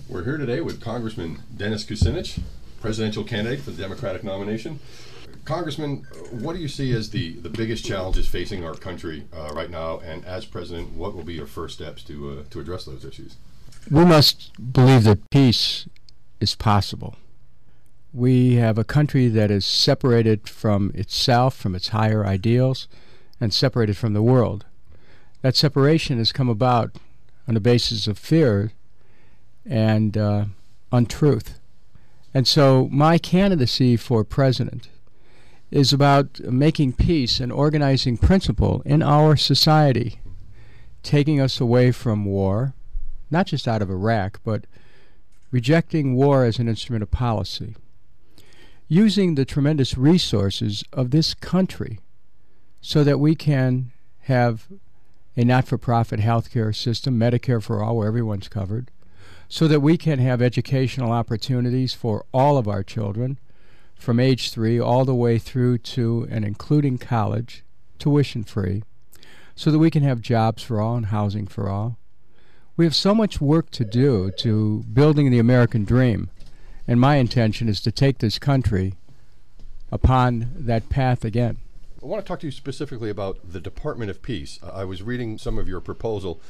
We're here today with Congressman Dennis Kucinich, presidential candidate for the Democratic nomination. Congressman, what do you see as the biggest challenges facing our country right now? And as president, what will be your first steps to address those issues? We must believe that peace is possible. We have a country that is separated from itself, from its higher ideals, and separated from the world. That separation has come about on the basis of fear and untruth. And so my candidacy for president is about making peace an organizing principle in our society, taking us away from war, not just out of Iraq, but rejecting war as an instrument of policy, using the tremendous resources of this country so that we can have a not-for-profit health care system, Medicare for all, where everyone's covered, so that we can have educational opportunities for all of our children from age 3 all the way through to and including college, tuition-free, so that we can have jobs for all and housing for all. We have so much work to do to building the American dream, and my intention is to take this country upon that path again. I want to talk to you specifically about the Department of Peace. I was reading some of your proposal,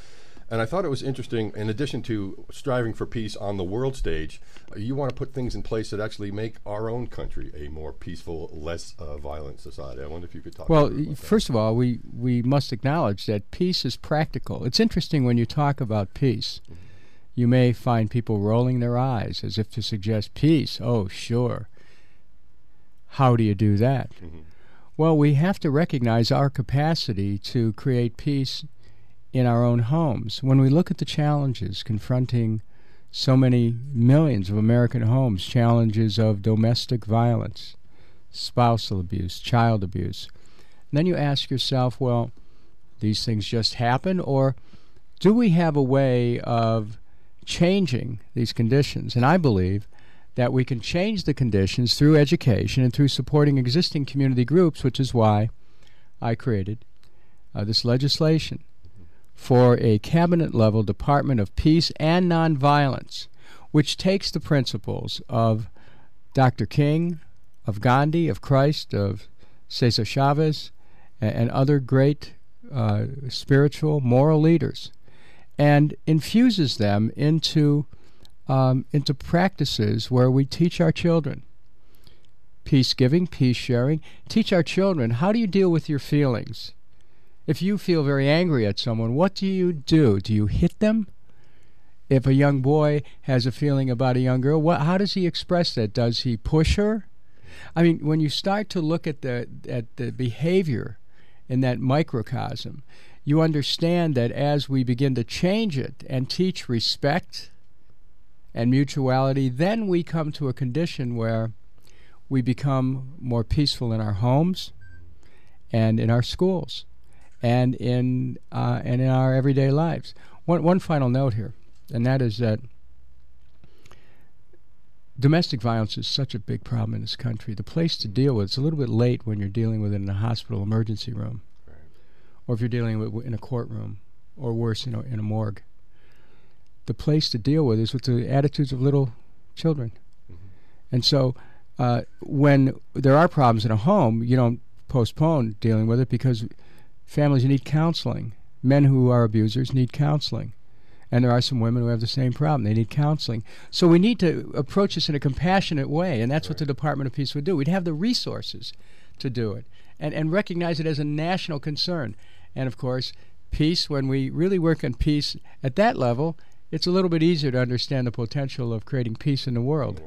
and I thought it was interesting. In addition to striving for peace on the world stage, you want to put things in place that actually make our own country a more peaceful, less violent society. I wonder if you could talk about that. First of all, we must acknowledge that peace is practical. It's interesting when you talk about peace. Mm-hmm. You may find people rolling their eyes as if to suggest peace. Oh, sure. How do you do that? Mm-hmm. Well, we have to recognize our capacity to create peace in our own homes. When we look at the challenges confronting so many millions of American homes, challenges of domestic violence, spousal abuse, child abuse, and then you ask yourself, well, these things just happen, or do we have a way of changing these conditions? And I believe that we can change the conditions through education and through supporting existing community groups, which is why I created this legislation for a cabinet-level Department of Peace and Nonviolence, which takes the principles of Dr. King, of Gandhi, of Christ, of Cesar Chavez, and other great spiritual, moral leaders, and infuses them into practices where we teach our children peace-giving, peace-sharing, teach our children how do you deal with your feelings. If you feel very angry at someone, what do you do? Do you hit them? If a young boy has a feeling about a young girl, how does he express that? Does he push her? I mean, when you start to look at the behavior in that microcosm, you understand that as we begin to change it and teach respect and mutuality, then we come to a condition where we become more peaceful in our homes and in our schools and in our everyday lives. One final note here, and that is that domestic violence is such a big problem in this country. The place to deal with it's a little bit late when you're dealing with it in a hospital emergency room, right, or if you're dealing with it in a courtroom, or worse, in a morgue. The place to deal with is with the attitudes of little children. Mm-hmm. And so when there are problems in a home, you don't postpone dealing with it because families need counseling. Men who are abusers need counseling. And there are some women who have the same problem. They need counseling. So we need to approach this in a compassionate way, and that's right, what the Department of Peace would do. We'd have the resources to do it and recognize it as a national concern. And, of course, peace, when we really work on peace at that level, it's a little bit easier to understand the potential of creating peace in the world.